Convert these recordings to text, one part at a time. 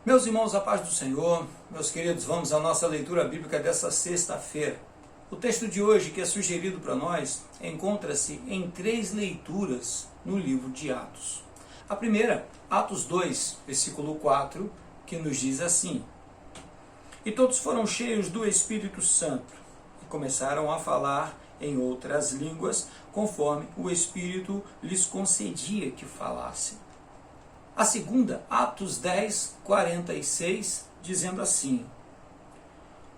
Meus irmãos, a paz do Senhor, meus queridos, vamos à nossa leitura bíblica dessa sexta-feira. O texto de hoje, que é sugerido para nós, encontra-se em 3 leituras no livro de Atos. A primeira, Atos 2, versículo 4, que nos diz assim: E todos foram cheios do Espírito Santo e começaram a falar em outras línguas, conforme o Espírito lhes concedia que falassem. A segunda, Atos 10, 46, dizendo assim: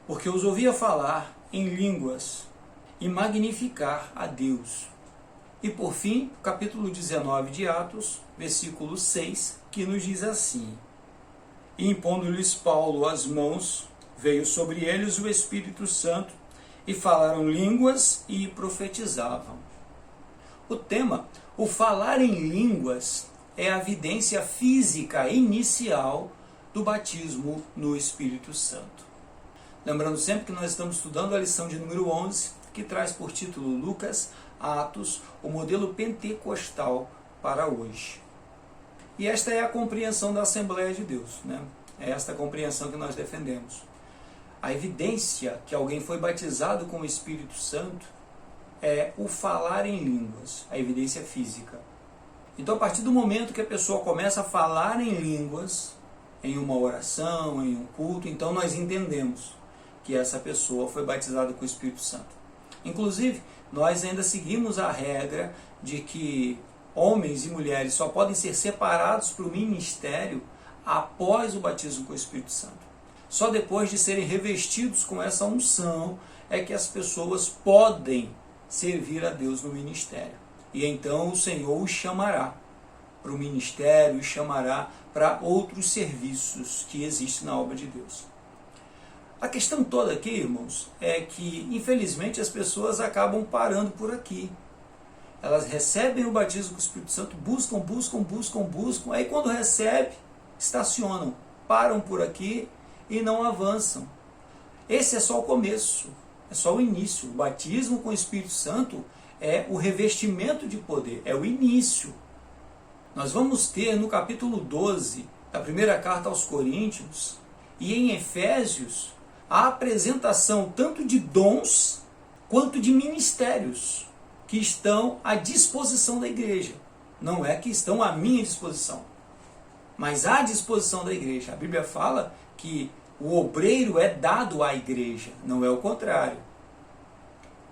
Porque os ouvia falar em línguas e magnificar a Deus. E por fim, capítulo 19 de Atos, versículo 6, que nos diz assim: E impondo-lhes Paulo as mãos, veio sobre eles o Espírito Santo, e falaram línguas e profetizavam. O tema, o falar em línguas, é a evidência física inicial do batismo no Espírito Santo. Lembrando sempre que nós estamos estudando a lição de número 11, que traz por título Lucas, Atos, o modelo pentecostal para hoje. E esta é a compreensão da Assembleia de Deus, né? É esta a compreensão que nós defendemos. A evidência que alguém foi batizado com o Espírito Santo é o falar em línguas, a evidência física. Então, a partir do momento que a pessoa começa a falar em línguas, em uma oração, em um culto, então nós entendemos que essa pessoa foi batizada com o Espírito Santo. Inclusive, nós ainda seguimos a regra de que homens e mulheres só podem ser separados para o ministério após o batismo com o Espírito Santo. Só depois de serem revestidos com essa unção é que as pessoas podem servir a Deus no ministério. E então o Senhor os chamará para o ministério, os chamará para outros serviços que existem na obra de Deus. A questão toda aqui, irmãos, é que infelizmente as pessoas acabam parando por aqui. Elas recebem o batismo com o Espírito Santo, buscam, aí quando recebem, estacionam, param por aqui e não avançam. Esse é só o começo, é só o início. O batismo com o Espírito Santo é o revestimento de poder, é o início. Nós vamos ter no capítulo 12 da primeira carta aos Coríntios e em Efésios a apresentação tanto de dons quanto de ministérios que estão à disposição da igreja. Não é que estão à minha disposição, mas à disposição da igreja. A Bíblia fala que o obreiro é dado à igreja, não é o contrário.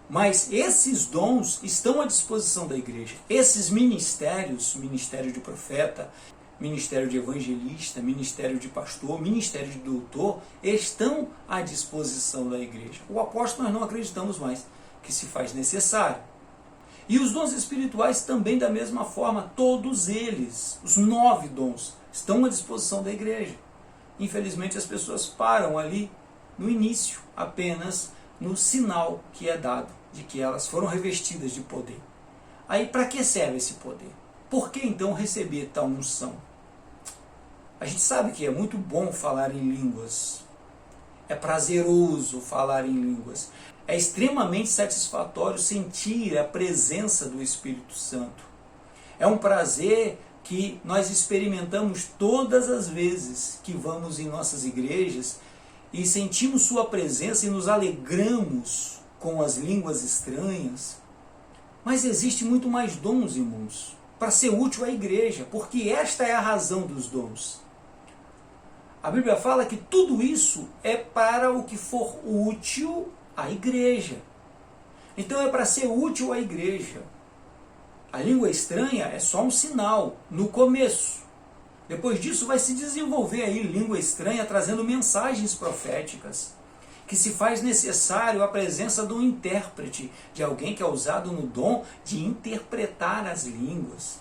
Mas esses dons estão à disposição da igreja. Esses ministérios, ministério de profeta, ministério de evangelista, ministério de pastor, ministério de doutor, estão à disposição da igreja. O apóstolo nós não acreditamos mais que se faz necessário. E os dons espirituais também da mesma forma, todos eles, os 9 dons, estão à disposição da igreja. Infelizmente as pessoas param ali no início, apenas no sinal que é dado de que elas foram revestidas de poder. Aí, para que serve esse poder? Por que então receber tal unção? A gente sabe que é muito bom falar em línguas. É prazeroso falar em línguas. É extremamente satisfatório sentir a presença do Espírito Santo. É um prazer que nós experimentamos todas as vezes que vamos em nossas igrejas e sentimos sua presença e nos alegramos com as línguas estranhas. Mas existe muito mais dons, irmãos, para ser útil à igreja, porque esta é a razão dos dons. A Bíblia fala que tudo isso é para o que for útil à igreja. Então é para ser útil à igreja. A língua estranha é só um sinal, no começo. Depois disso vai se desenvolver aí língua estranha trazendo mensagens proféticas, que se faz necessário a presença do intérprete, de alguém que é usado no dom de interpretar as línguas.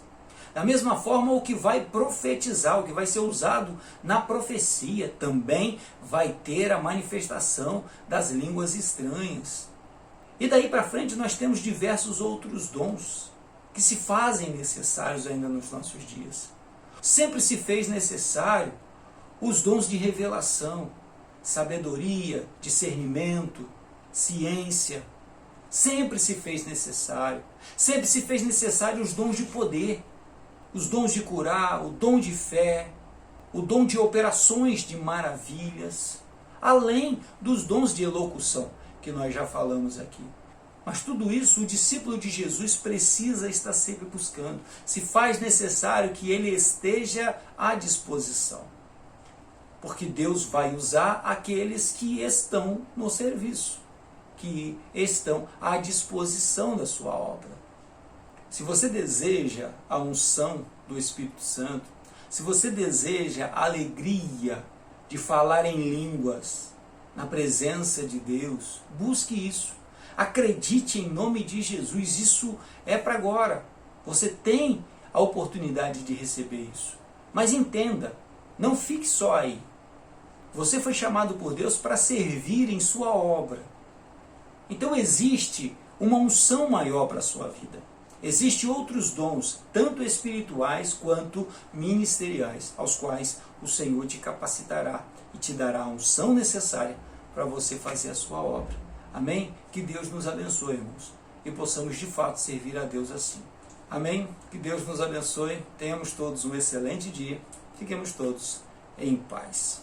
Da mesma forma, o que vai profetizar, o que vai ser usado na profecia, também vai ter a manifestação das línguas estranhas. E daí para frente nós temos diversos outros dons que se fazem necessários ainda nos nossos dias. Sempre se fez necessário os dons de revelação, sabedoria, discernimento, ciência. Sempre se fez necessário. Sempre se fez necessário os dons de poder, os dons de curar, o dom de fé, o dom de operações de maravilhas, além dos dons de elocução, que nós já falamos aqui. Mas tudo isso o discípulo de Jesus precisa estar sempre buscando. Se faz necessário que ele esteja à disposição. Porque Deus vai usar aqueles que estão no serviço, que estão à disposição da sua obra. Se você deseja a unção do Espírito Santo, se você deseja a alegria de falar em línguas na presença de Deus, busque isso. Acredite em nome de Jesus, isso é para agora. Você tem a oportunidade de receber isso. Mas entenda, não fique só aí. Você foi chamado por Deus para servir em sua obra. Então existe uma unção maior para a sua vida. Existem outros dons, tanto espirituais quanto ministeriais, aos quais o Senhor te capacitará e te dará a unção necessária para você fazer a sua obra. Amém? Que Deus nos abençoe, irmãos, e possamos de fato servir a Deus assim. Amém? Que Deus nos abençoe, tenhamos todos um excelente dia, fiquemos todos em paz.